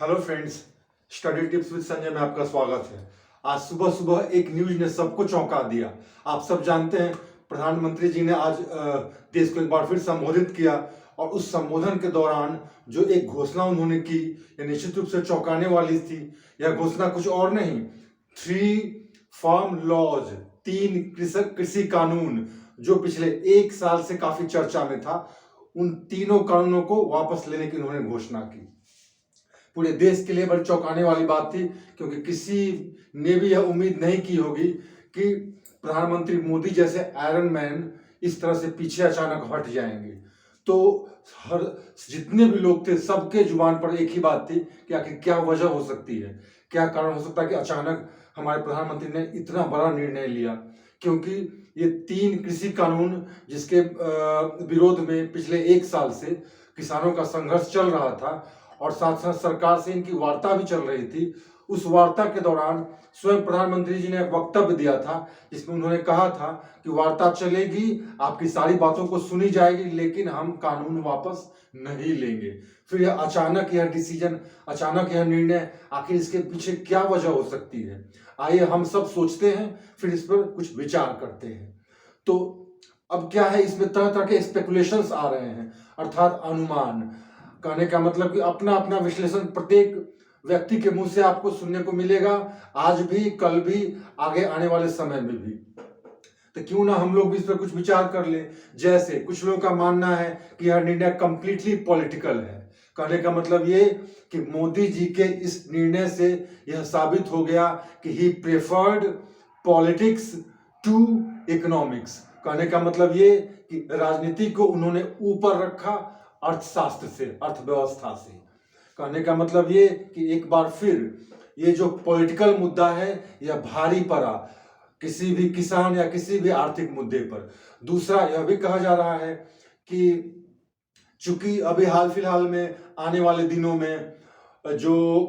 Hello friends, study tips with Sanjay में आपका स्वागत है। आज सुबह सुबह एक न्यूज ने सबको चौंका दिया। आप सब जानते हैं, प्रधानमंत्री जी ने आज देश को एक बार फिर संबोधित किया और उस संबोधन के दौरान जो एक घोषणा उन्होंने की, यह निश्चित रूप से चौंकाने वाली थी। यह घोषणा कुछ और नहीं, 3 फार्म लॉज, 3 कृषि कानून, जो पिछले 1 साल से काफी चर्चा में था, उन तीनों कानूनों को वापस लेने की उन्होंने घोषणा की। पूरे देश के लिए बड़ी चौंकाने वाली बात थी, क्योंकि किसी ने भी यह उम्मीद नहीं की होगी कि प्रधानमंत्री मोदी जैसे आयरन मैन इस तरह से पीछे अचानक हट जाएंगे। तो हर जितने भी लोग थे, सबके जुबान पर एक ही बात थी कि आखिर क्या वजह हो सकती है, क्या कारण हो सकता है कि अचानक हमारे प्रधानमंत्री ने इतना बड़ा निर्णय लिया। क्योंकि ये 3 कृषि कानून जिसके विरोध में पिछले 1 साल से किसानों का संघर्ष चल रहा था और साथ साथ सरकार से इनकी वार्ता भी चल रही थी, उस वार्ता के दौरान स्वयं प्रधानमंत्री जी ने एक वक्तव्य दिया था, जिसमें उन्होंने कहा था कि वार्ता चलेगी, आपकी सारी बातों को सुनी जाएगी, लेकिन हम कानून वापस नहीं लेंगे। फिर यह अचानक यह डिसीजन, अचानक यह निर्णय, आखिर इसके पीछे क्या वजह हो सकती है? आइए हम सब सोचते हैं, फिर इस पर कुछ विचार करते हैं। तो अब क्या है, इसमें तरह तरह के स्पेकुलेशंस आ रहे हैं, अर्थात अनुमान। कहने का मतलब कि अपना अपना विश्लेषण प्रत्येक व्यक्ति के मुंह से आपको सुनने को मिलेगा, आज भी, कल भी, आगे आने वाले समय में भी। तो क्यों ना हम लोग भी इस पर कुछ विचार कर ले। जैसे कुछ लोगों का मानना है कि यह निर्णय कंप्लीटली पॉलिटिकल है। कहने का मतलब ये कि मोदी जी के इस निर्णय से यह साबित हो गया कि ही प्रेफर्ड पॉलिटिक्स टू इकोनॉमिक्स। कहने का मतलब ये कि राजनीति को उन्होंने ऊपर रखा अर्थशास्त्र से, अर्थव्यवस्था से। कहने का मतलब ये कि एक बार फिर ये जो पॉलिटिकल मुद्दा है, यह भारी पड़ा किसी भी किसान या किसी भी आर्थिक मुद्दे पर। दूसरा, यह भी कहा जा रहा है कि चूंकि अभी हाल फिलहाल में आने वाले दिनों में जो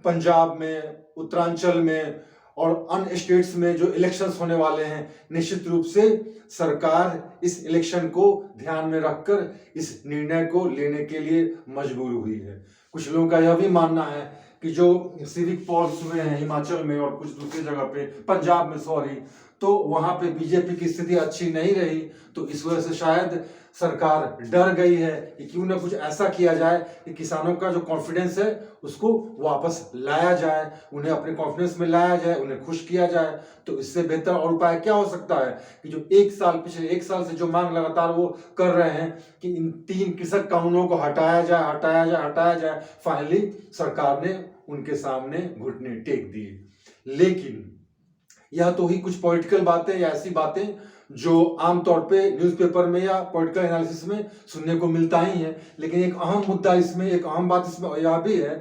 पंजाब में, उत्तरांचल में और अन्य स्टेट्स में जो इलेक्शंस होने वाले हैं, निश्चित रूप से सरकार इस इलेक्शन को ध्यान में रखकर इस निर्णय को लेने के लिए मजबूर हुई है। कुछ लोगों का यह भी मानना है कि जो सिविक पॉल्स हुए हैं हिमाचल में और कुछ दूसरी जगह पे, पंजाब में सॉरी, तो वहां पे बीजेपी की स्थिति अच्छी नहीं रही, तो इस वजह से शायद सरकार डर गई है कि क्यों ना कुछ ऐसा किया जाए कि किसानों का जो कॉन्फिडेंस है उसको वापस लाया जाए, उन्हें अपने कॉन्फिडेंस में लाया जाए, उन्हें खुश किया जाए। तो इससे बेहतर और उपाय क्या हो सकता है कि जो पिछले 1 साल से जो मांग लगातार वो कर रहे हैं कि इन 3 कृषक कानूनों को हटाया जाए, हटाया जाए, हटाया जाए। फाइनली सरकार ने उनके सामने घुटने टेक दिए। लेकिन यह तो ही कुछ पॉलिटिकल बातें या ऐसी बातें जो आमतौर पे न्यूज़पेपर में या पॉलिटिकल एनालिसिस में सुनने को मिलता ही है। लेकिन एक अहम मुद्दा इसमें, एक अहम बात इसमें यह भी है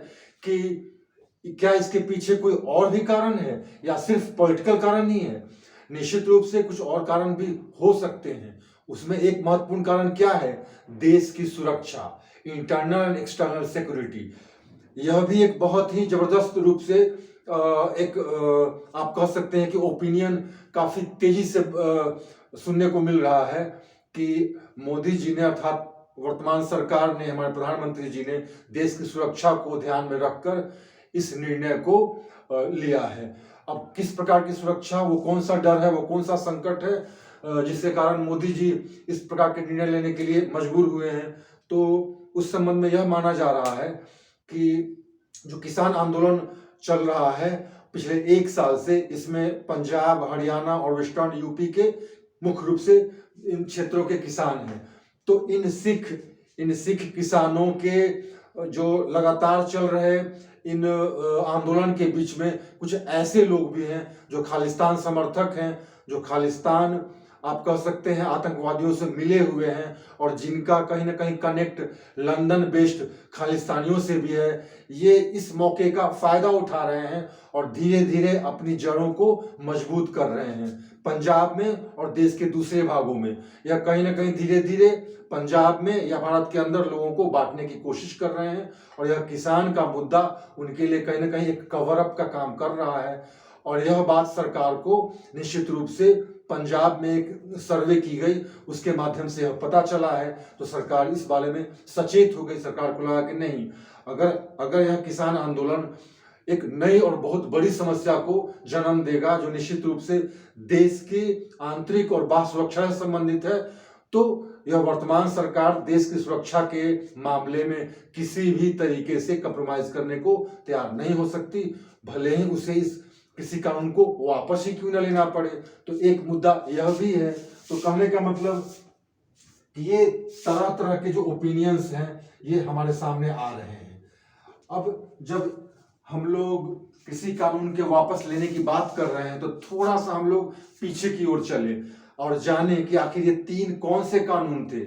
कि क्या इसके पीछे कोई और भी कारण है या सिर्फ पॉलिटिकल कारण ही है? निश्चित रूप से कुछ और कारण भी हो सकते हैं। उसमें एक महत्वपूर्ण कारण क्या है? देश की सुरक्षा, इंटरनल एंड एक्सटर्नल सिक्योरिटी। यह भी एक बहुत ही जबरदस्त रूप से आप कह सकते हैं कि ओपिनियन काफी तेजी से सुनने को मिल रहा है कि मोदी जी ने, अर्थात वर्तमान सरकार ने, हमारे प्रधानमंत्री जी ने देश की सुरक्षा को ध्यान में रखकर इस निर्णय को लिया है। अब किस प्रकार की सुरक्षा, वो कौन सा डर है, वो कौन सा संकट है जिसके कारण मोदी जी इस प्रकार के निर्णय लेने के लिए मजबूर हुए हैं? तो उस संबंध में यह माना जा रहा है कि जो किसान आंदोलन चल रहा है पिछले 1 साल से, इसमें पंजाब, हरियाणा और वेस्टर्न यूपी के मुख्य रूप से इन क्षेत्रों के किसान हैं। तो इन सिख किसानों के जो लगातार चल रहे इन आंदोलन के बीच में कुछ ऐसे लोग भी हैं जो खालिस्तान समर्थक हैं, जो खालिस्तान, आप कह सकते हैं, आतंकवादियों से मिले हुए हैं और जिनका कहीं ना कहीं कनेक्ट लंदन बेस्ड खालिस्तानियों से भी है। ये इस मौके का फायदा उठा रहे हैं और धीरे धीरे अपनी जड़ों को मजबूत कर रहे हैं पंजाब में और देश के दूसरे भागों में। या कहीं ना कहीं धीरे धीरे पंजाब में या भारत के अंदर लोगों को बांटने की कोशिश कर रहे हैं और यह किसान का मुद्दा उनके लिए कहीं ना कहीं एक कवर अप का काम कर रहा है। और यह बात सरकार को निश्चित रूप से पंजाब में एक सर्वे की गई, उसके माध्यम से यह पता चला है। तो सरकार इस बारे में सचेत हो गई। सरकार को लगा कि नहीं, अगर अगर यह किसान आंदोलन एक नई और बहुत बड़ी समस्या को जन्म देगा, जो निश्चित रूप से देश की आंतरिक और बाह्य सुरक्षा से संबंधित है, तो यह वर्तमान सरकार देश की सुरक्षा के मामले में किसी भी तरीके से कंप्रोमाइज करने को तैयार नहीं हो सकती, भले ही उसे इस किसी कानून को वापस ही क्यों न लेना पड़े। तो एक मुद्दा यह भी है। तो कहने का मतलब कि ये तरह तरह के जो ओपिनियंस हैं ये हमारे सामने आ रहे हैं। अब जब हम लोग किसी कानून के वापस लेने की बात कर रहे हैं तो थोड़ा सा हम लोग पीछे की ओर चले और जाने कि आखिर ये 3 कौन से कानून थे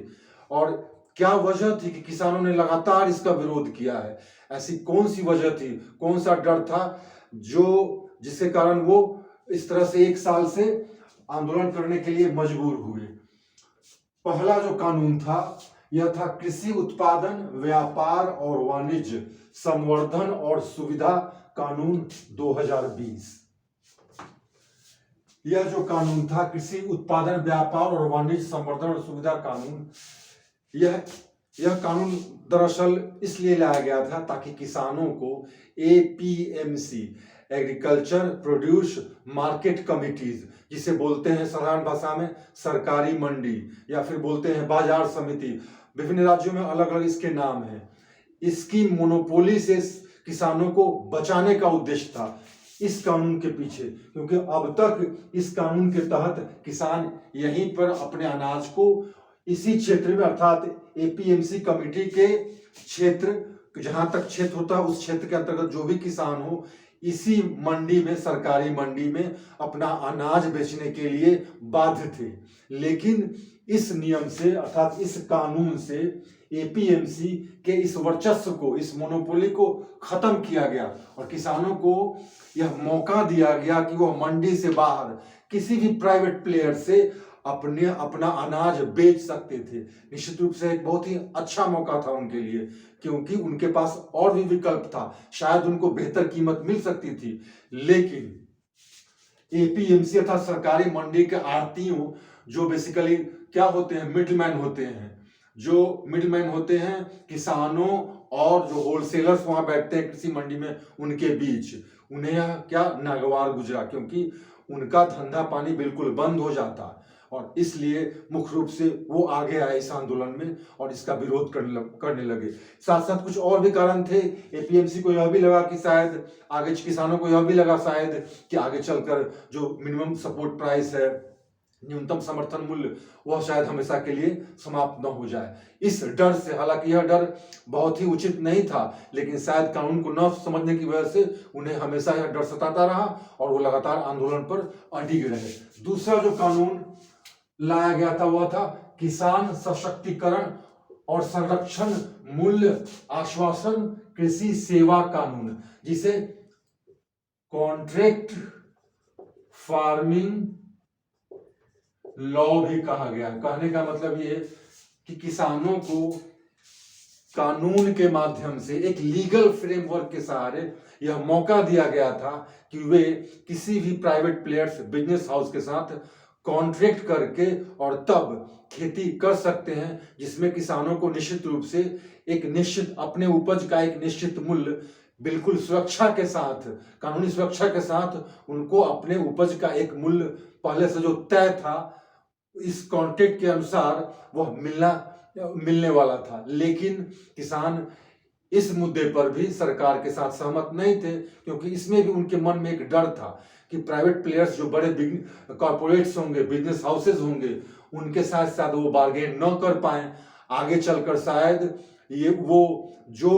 और क्या वजह थी कि किसानों ने लगातार इसका विरोध किया है। ऐसी कौन सी वजह थी, कौन सा डर था जिसके कारण वो इस तरह से 1 साल से आंदोलन करने के लिए मजबूर हुए। पहला जो कानून था यह था कृषि उत्पादन, व्यापार और वाणिज्य संवर्धन और सुविधा कानून 2020। यह जो कानून था कृषि उत्पादन, व्यापार और वाणिज्य संवर्धन और सुविधा कानून, यह कानून दरअसल इसलिए लाया गया था ताकि किसानों को APMC, agriculture produce market committees, जिसे बोलते हैं साधारण भाषा में सरकारी मंडी या फिर बोलते हैं बाजार समिति, विभिन्न राज्यों में अलग अलग इसके नाम हैं, इसकी मोनोपोली से किसानों को बचाने का उद्देश्य था इस कानून के पीछे। क्योंकि अब तक इस कानून के तहत किसान यहीं पर अपने अनाज को इसी क्षेत्र में अर्थात एपीएमसी कमेटी के क्षेत्र, जहां तक क्षेत्र होता है उस क्षेत्र के अंतर्गत जो भी किसान हो इसी मंडी में, सरकारी मंडी में अपना अनाज बेचने के लिए बाध्य थे। लेकिन इस नियम से अर्थात इस कानून से एपीएमसी के इस वर्चस्व को, इस मोनोपोली को खत्म किया गया और किसानों को यह मौका दिया गया कि वह मंडी से बाहर किसी भी प्राइवेट प्लेयर से अपना अनाज बेच सकते थे। निश्चित रूप से एक बहुत ही अच्छा मौका था उनके लिए, क्योंकि उनके पास और भी विकल्प था, शायद उनको बेहतर कीमत मिल सकती थी। लेकिन एपीएमसी अर्थात सरकारी मंडी के आड़तियों, जो बेसिकली क्या होते हैं, मिडलमैन होते हैं, जो मिडलमैन होते हैं किसानों और जो होलसेलर्स वहां बैठते हैं कृषि मंडी में, उनके बीच उन्हें यह क्या नागवार गुजरा, क्योंकि उनका धंधा पानी बिल्कुल बंद हो जाता और इसलिए मुख्य रूप से वो आगे आए इस आंदोलन में और इसका विरोध करने लगे। साथ साथ कुछ और भी कारण थे। एपीएमसी को यह भी लगा कि शायद आगे, किसानों को यह भी लगा शायद कि आगे चलकर जो मिनिमम सपोर्ट प्राइस है, न्यूनतम समर्थन मूल्य, वह शायद हमेशा के लिए समाप्त न हो जाए। इस डर से, हालांकि यह डर बहुत ही उचित नहीं था, लेकिन शायद कानून को न समझने की वजह से उन्हें हमेशा यह डर सताता रहा और वो लगातार आंदोलन पर अडिग रहे। दूसरा जो कानून लाया गया था वह था किसान सशक्तिकरण और संरक्षण मूल्य आश्वासन कृषि सेवा कानून, जिसे कॉन्ट्रैक्ट फार्मिंग लॉ भी कहा गया। कहने का मतलब ये कि किसानों को कानून के माध्यम से एक लीगल फ्रेमवर्क के सहारे यह मौका दिया गया था कि वे किसी भी प्राइवेट प्लेयर्स, बिजनेस हाउस के साथ कॉन्ट्रैक्ट करके और तब खेती कर सकते हैं, जिसमें किसानों को निश्चित रूप से एक निश्चित अपने उपज का एक निश्चित मूल्य बिल्कुल सुरक्षा के साथ, कानूनी सुरक्षा के साथ उनको अपने उपज का एक मूल्य पहले से जो तय था इस कॉन्ट्रैक्ट के अनुसार वह मिलने वाला था। लेकिन किसान इस मुद्दे पर भी सरकार के साथ सहमत नहीं थे, क्योंकि इसमें भी उनके मन में एक डर था कि प्राइवेट प्लेयर्स, जो बड़े कॉर्पोरेट्स होंगे, बिजनेस हाउसेज होंगे, उनके साथ साथ वो बार्गेन न कर पाए, आगे चलकर शायद ये वो जो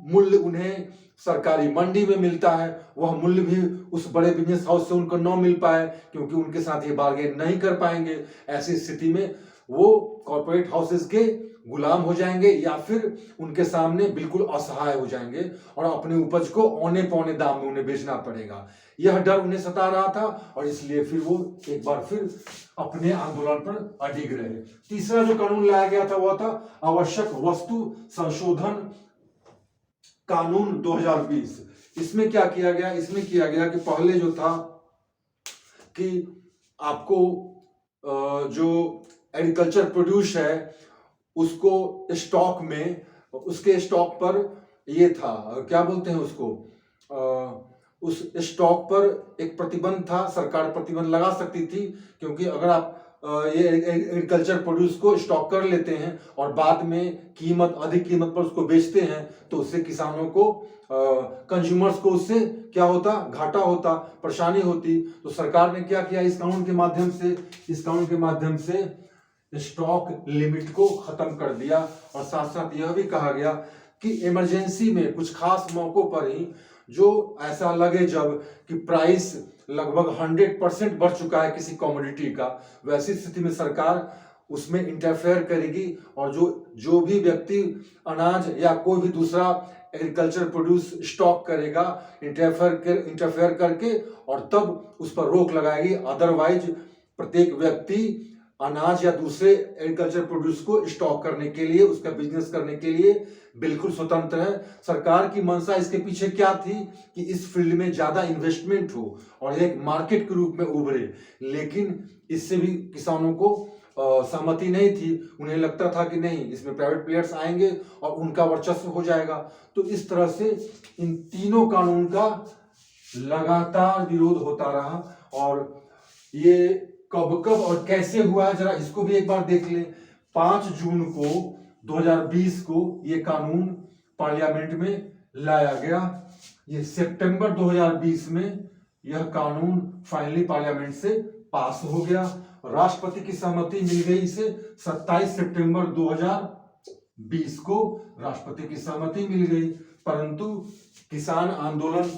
मूल्य उन्हें सरकारी मंडी में मिलता है वह मूल्य भी उस बड़े बिजनेस हाउस से उनको न मिल पाए, क्योंकि उनके साथ ये बार्गेन नहीं कर पाएंगे। ऐसी स्थिति में वो कॉर्पोरेट हाउसेस के गुलाम हो जाएंगे या फिर उनके सामने बिल्कुल असहाय हो जाएंगे और अपने उपज को औने पौने दाम में उन्हें बेचना पड़ेगा। यह डर उन्हें सता रहा था और इसलिए फिर वो एक बार फिर अपने आंदोलन पर अडिग रहे। तीसरा जो कानून लाया गया था वह था आवश्यक वस्तु संशोधन कानून 2020। इसमें क्या किया गया? इसमें किया गया कि पहले जो था कि आपको जो एग्रीकल्चर प्रोड्यूस है उसको स्टॉक में, उसके स्टॉक पर ये था, क्या बोलते हैं उसको, उस स्टॉक पर एक प्रतिबंध था, सरकार प्रतिबंध लगा सकती थी, क्योंकि अगर आप ये एग्रीकल्चर प्रोड्यूस को स्टॉक कर लेते हैं और बाद में कीमत अधिक कीमत पर उसको बेचते हैं तो उससे किसानों को, कंज्यूमर्स को उससे क्या होता, घाटा होता, परेशानी होती। तो सरकार ने क्या किया, इस कानून के माध्यम से स्टॉक लिमिट को खत्म कर दिया। और साथ साथ यह भी कहा गया कि इमरजेंसी में कुछ खास मौकों पर ही जो ऐसा लगे जब कि प्राइस लगभग 100% बढ़ चुका है किसी कमोडिटी का, वैसी स्थिति में सरकार उसमें इंटरफेयर करेगी और जो भी व्यक्ति अनाज या कोई भी दूसरा एग्रीकल्चर प्रोड्यूस स्टॉक करेगा, इंटरफेयर करके, और तब उस पर रोक लगाएगी। अदरवाइज प्रत्येक व्यक्ति अनाज या दूसरे एग्रीकल्चर प्रोड्यूस को स्टॉक करने के लिए, उसका बिजनेस करने के लिए बिल्कुल स्वतंत्र है। सरकार की मंशा इसके पीछे क्या थी कि इस फील्ड में ज्यादा इन्वेस्टमेंट हो और एक मार्केट के रूप में उभरे, लेकिन इससे भी किसानों को सहमति नहीं थी। उन्हें लगता था कि नहीं, इसमें प्राइवेट प्लेयर्स आएंगे और उनका वर्चस्व हो जाएगा। तो इस तरह से इन तीनों कानून का लगातार विरोध होता रहा। और ये कब और कैसे हुआ है, जरा इसको भी एक बार देख लें। 5 जून को 2020 को ये कानून पार्लियामेंट में लाया गया। ये सितंबर 2020 में यह कानून फाइनली पार्लियामेंट से पास हो गया। राष्ट्रपति की सहमति मिल गई इसे 27 सितंबर 2020 को राष्ट्रपति की सहमति मिल गई। परंतु किसान आंदोलन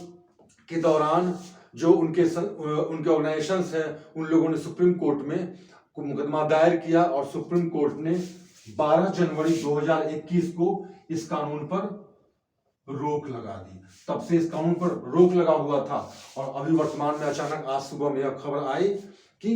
के दौरान जो उनके ऑर्गेनाइजेशंस हैं, उन लोगों ने सुप्रीम कोर्ट में मुकदमा दायर किया और सुप्रीम कोर्ट ने 12 जनवरी 2021 को इस कानून पर रोक लगा दी। तब से इस कानून पर रोक लगा हुआ था और अभी वर्तमान में अचानक आज सुबह में यह खबर आई कि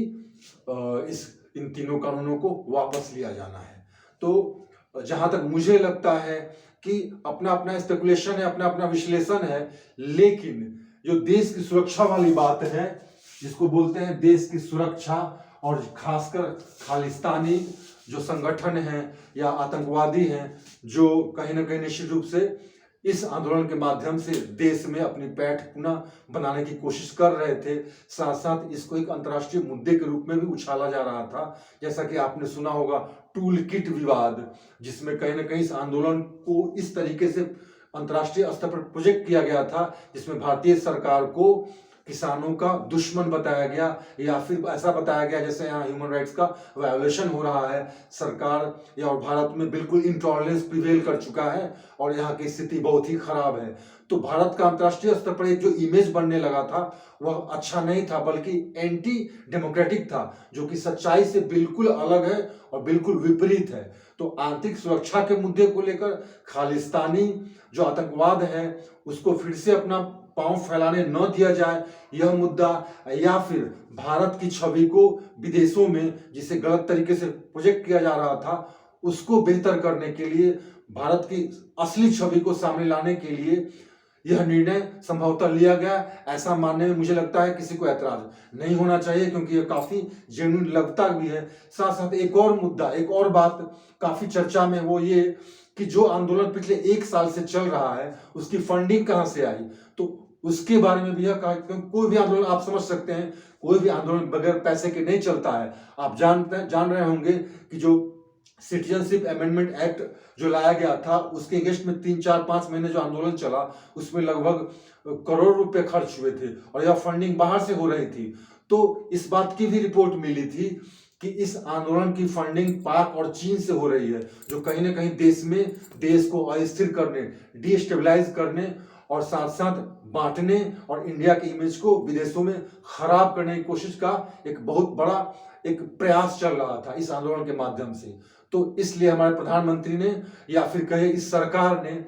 इन तीनों कानूनों को वापस लिया जाना है। तो जहां तक मुझे लगता है कि अपना अपना स्पेकुलेशन है, अपना अपना विश्लेषण है, लेकिन जो देश की सुरक्षा वाली बात है, जिसको बोलते हैं देश की सुरक्षा, और खासकर खालिस्तानी जो संगठन हैं या आतंकवादी हैं, जो कहीं ना कहीं निश्चित रूप से इस आंदोलन के माध्यम से देश में अपनी पैठ पुनः बनाने की कोशिश कर रहे थे, साथ साथ इसको एक अंतर्राष्ट्रीय मुद्दे के रूप में भी उछाला जा रहा था। जैसा कि आपने सुना होगा टूल किट विवाद, जिसमें कहीं ना कहीं इस आंदोलन को इस तरीके से अंतर्राष्ट्रीय स्तर पर प्रोजेक्ट किया गया था, जिसमें भारतीय सरकार को किसानों का दुश्मन बताया गया, या फिर ऐसा बताया गया जैसे यहाँ ह्यूमन राइट्स का वायोलेशन हो रहा है। सरकार या और भारत में बिल्कुल इंटॉलरेंस प्रिवेल कर चुका है और यहाँ की स्थिति बहुत ही खराब है। तो भारत का अंतर्राष्ट्रीय स्तर पर एक जो इमेज बनने लगा था वह अच्छा नहीं था, बल्कि एंटी डेमोक्रेटिक था, जो कि सच्चाई से बिल्कुल अलग है और बिल्कुल विपरीत है। तो आंतरिक सुरक्षा के मुद्दे को लेकर खालिस्तानी जो आतंकवाद है उसको फिर से अपना पांव फैलाने न दिया जाए, यह मुद्दा, या फिर भारत की छवि को विदेशों में जिसे गलत तरीके से प्रोजेक्ट किया जा रहा था उसको बेहतर करने के लिए, भारत की असली छवि को सामने लाने के लिए यह निर्णय संभवतः लिया गया। ऐसा मानने में मुझे लगता है किसी को ऐतराज नहीं होना चाहिए, क्योंकि यह काफी जेन्युइन लगता भी है। साथ साथ एक और मुद्दा, एक और बात काफी चर्चा में, वो ये कि जो आंदोलन पिछले 1 साल से चल रहा है उसकी फंडिंग कहां से आई। तो उसके बारे में भी यह कहा, कोई भी आंदोलन आप समझ सकते हैं, कोई भी आंदोलन बगैर पैसे के नहीं चलता है। आप जान रहे होंगे कि जो सिटीजनशिप अमेंडमेंट एक्ट जो लाया गया था उसके अगेंस्ट में 3-4-5 महीने जो आंदोलन चला उसमें लगभग करोड़ रुपए खर्च हुए थे और यह फंडिंग बाहर से हो रही थी। तो इस बात की भी रिपोर्ट मिली थी कि इस आंदोलन की फंडिंग पाक और चीन से हो रही है, जो कहीं ना कहीं देश को अस्थिर करने, डिस्टेबलाइज करने और साथ साथ बांटने और इंडिया की इमेज को विदेशों में खराब करने की कोशिश का एक बहुत बड़ा एक प्रयास चल रहा था इस आंदोलन के माध्यम से। तो इसलिए हमारे प्रधानमंत्री ने, या फिर कहे इस सरकार ने,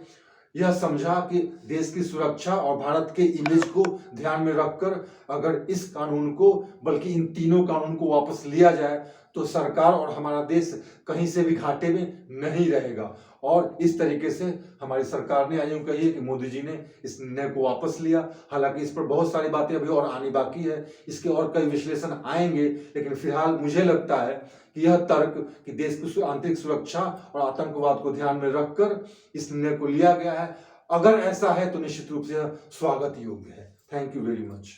यह समझा कि देश की सुरक्षा और भारत के इमेज को ध्यान में रखकर अगर इस कानून को, बल्कि इन तीनों कानून को वापस लिया जाए तो सरकार और हमारा देश कहीं से भी घाटे में नहीं रहेगा। और इस तरीके से हमारी सरकार ने, यूं कहिए कि मोदी जी ने इस निर्णय को वापस लिया। हालांकि इस पर बहुत सारी बातें अभी और आनी बाकी है, इसके और कई विश्लेषण आएंगे, लेकिन फिलहाल मुझे लगता है कि यह तर्क कि देश की आंतरिक सुरक्षा और आतंकवाद को ध्यान में रखकर इस निर्णय को लिया गया है। अगर ऐसा है तो निश्चित रूप से स्वागत योग्य है। Thank you very much.